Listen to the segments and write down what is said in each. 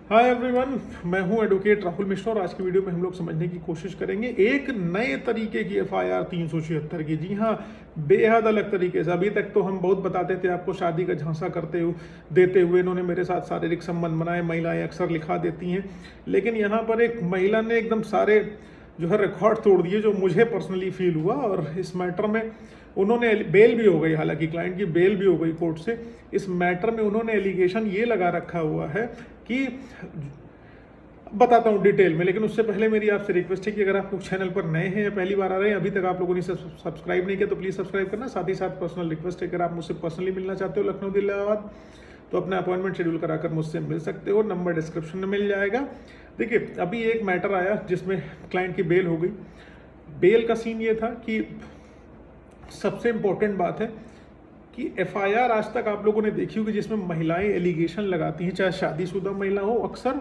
Hi everyone, मैं हूं advocate Rahul Mishra और आज की वीडियो में हम लोग समझने की कोशिश करेंगे एक नए तरीके की एफआईआर 376 की। जी हां, बेहद अलग तरीके से। अभी तक तो हम बहुत बताते थे आपको शादी का झांसा देते हुए इन्होंने मेरे साथ शारीरिक संबंध बनाए, महिलाएं अक्सर लिखा देती हैं, लेकिन यहाँ पर एक महिला ने एकदम सारे जो है रिकॉर्ड तोड़ दिए, जो मुझे पर्सनली फील हुआ। और इस मैटर में उन्होंने बेल भी हो गई, हालांकि क्लाइंट की बेल भी हो गई कोर्ट से। इस मैटर में उन्होंने एलिगेशन ये लगा रखा हुआ है कि, बताता हूँ डिटेल में, लेकिन उससे पहले मेरी आपसे रिक्वेस्ट है कि अगर आप लोग चैनल पर नए हैं या पहली बार आ रहे हैं, अभी तक आप लोगों ने सब्सक्राइब नहीं किया तो प्लीज़ सब्सक्राइब करना। साथ ही साथ पर्सनल रिक्वेस्ट है, अगर आप मुझसे पर्सनली मिलना चाहते हो लखनऊ दिल्ली इलाहाबाद, तो अपना अपॉइंटमेंट शेड्यूल कराकर मुझसे मिल सकते हो। नंबर डिस्क्रिप्शन में मिल जाएगा। देखिए, अभी एक मैटर आया जिसमें क्लाइंट की बेल हो गई। बेल का सीन ये था कि सबसे इम्पोर्टेंट बात है कि एफआईआर आज तक आप लोगों ने देखी होगी जिसमें महिलाएं एलिगेशन लगाती हैं, चाहे शादीशुदा महिला हो, अक्सर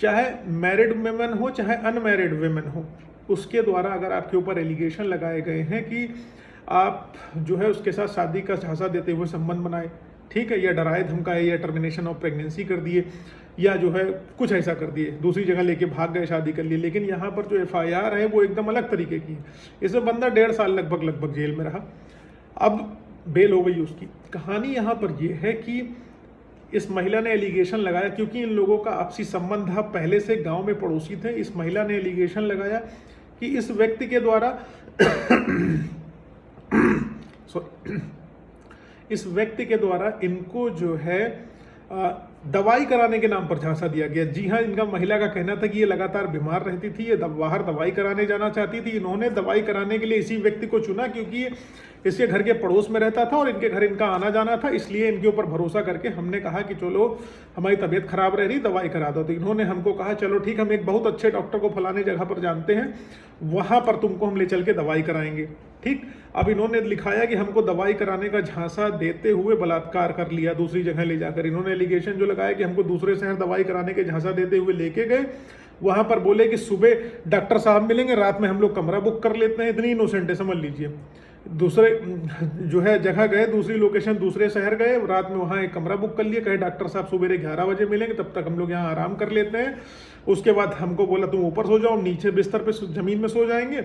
चाहे मैरिड वुमेन हो चाहे अनमैरिड वुमेन हो, उसके द्वारा अगर आपके ऊपर एलिगेशन लगाए गए हैं कि आप जो है उसके साथ शादी का झांसा देते हुए संबंध बनाए, ठीक है, या डराए धमकाए, या टर्मिनेशन ऑफ प्रेगनेंसी कर दिए, या जो है कुछ ऐसा कर दिए, दूसरी जगह लेके भाग गए, शादी कर लिए। लेकिन यहाँ पर जो एफआईआर है वो एकदम अलग तरीके की है। इसमें बंदा 1.5 साल लगभग जेल में रहा। अब बेल हो गई उसकी। कहानी यहाँ पर यह है कि इस महिला ने एलिगेशन लगाया, क्योंकि इन लोगों का आपसी संबंध था, पहले से गांव में पड़ोसी थे। इस महिला ने एलिगेशन लगाया कि इस व्यक्ति के द्वारा इस व्यक्ति के द्वारा इनको जो है दवाई कराने के नाम पर झांसा दिया गया। जी हाँ, इनका महिला का कहना था कि ये लगातार बीमार रहती थी, ये बाहर दवाई कराने जाना चाहती थी। इन्होंने दवाई कराने के लिए इसी व्यक्ति को चुना क्योंकि ये इसके घर के पड़ोस में रहता था और इनके घर इनका आना जाना था, इसलिए इनके ऊपर भरोसा करके हमने कहा कि चलो हमारी तबीयत खराब रह रही, दवाई करा दो। तो इन्होंने हमको कहा चलो ठीक, हम एक बहुत अच्छे डॉक्टर को फलाने जगह पर जानते हैं, वहां पर तुमको हम ले चल के दवाई कराएंगे। ठीक, अब इन्होंने लिखाया कि हमको दवाई कराने का झांसा देते हुए बलात्कार कर लिया दूसरी जगह ले जाकर। इन्होंने एलिगेशन जो लगाया कि हमको दूसरे शहर दवाई कराने के झांसा देते हुए लेके गए, वहां पर बोले कि सुबह डॉक्टर साहब मिलेंगे, रात में हम लोग कमरा बुक कर लेते हैं। इतनी इनोसेंट है, समझ लीजिए। दूसरे जो है जगह गए, दूसरी लोकेशन, दूसरे शहर गए, रात में वहाँ एक कमरा बुक कर लिया, कहे डॉक्टर साहब सुबह 11 बजे मिलेंगे, तब तक हम लोग यहाँ आराम कर लेते हैं। उसके बाद हमको बोला तुम ऊपर सो जाओ, नीचे बिस्तर पे जमीन में सो जाएंगे।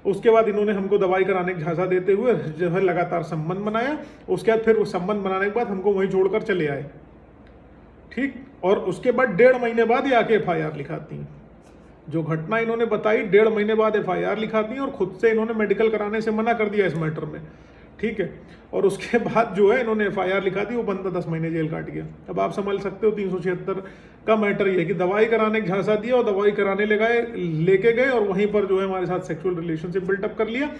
उसके बाद इन्होंने हमको दवाई कराने का झांसा देते हुए जो है लगातार संबंध बनाया। उसके बाद फिर वो संबंध बनाने के बाद हमको वहीं छोड़कर चले आए। ठीक, और उसके बाद 1.5 महीने बाद ये आके एफआईआर लिखाती हैं। जो घटना इन्होंने बताई 1.5 महीने बाद एफआईआर लिखाती हैं, और खुद से इन्होंने मेडिकल कराने से मना कर दिया इस मैटर में। ठीक है, और उसके बाद जो है इन्होंने एफआईआर लिखा दी, वो बंदा 10 महीने जेल काट गया। अब आप समझ सकते हो 376 का मैटर ये है कि दवाई कराने का झांसा दिया और दवाई कराने लेके गए और वहीं पर जो है हमारे साथ सेक्सुअल रिलेशनशिप बिल्डअप कर लिया,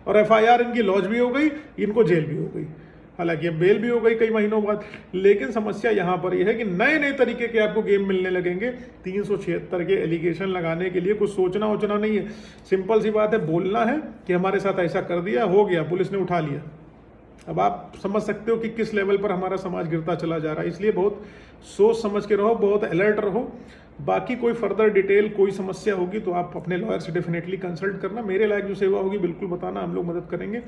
और एफआईआर इनकी लॉन्च भी हो गई, इनको जेल भी हो गई। हालांकि बेल भी हो गई कई महीनों बाद। लेकिन समस्या यहाँ पर यह है कि नए नए तरीके के आपको गेम मिलने लगेंगे 376 के एलिगेशन लगाने के लिए। कुछ सोचना वोचना नहीं है, सिंपल सी बात है, बोलना है कि हमारे साथ ऐसा कर दिया, हो गया, पुलिस ने उठा लिया। अब आप समझ सकते हो कि किस लेवल पर हमारा समाज गिरता चला जा रहा है। इसलिए बहुत सोच समझ के रहो, बहुत अलर्ट रहो। बाकी कोई फर्दर डिटेल, कोई समस्या होगी तो आप अपने लॉयर से डेफिनेटली कंसल्ट करना। मेरे लायक जो सेवा होगी बिल्कुल बताना, हम लोग मदद करेंगे।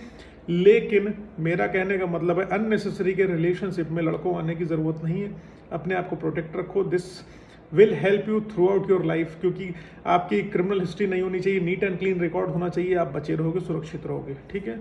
लेकिन मेरा कहने का मतलब है अननेसेसरी के रिलेशनशिप में लड़कों आने की ज़रूरत नहीं है। अपने आप को प्रोटेक्ट रखो। This will help you through out your life, क्योंकि आपकी क्रिमिनल हिस्ट्री नहीं होनी चाहिए, नीट एंड क्लीन रिकॉर्ड होना चाहिए। आप बचे रहोगे, सुरक्षित रहोगे। ठीक है।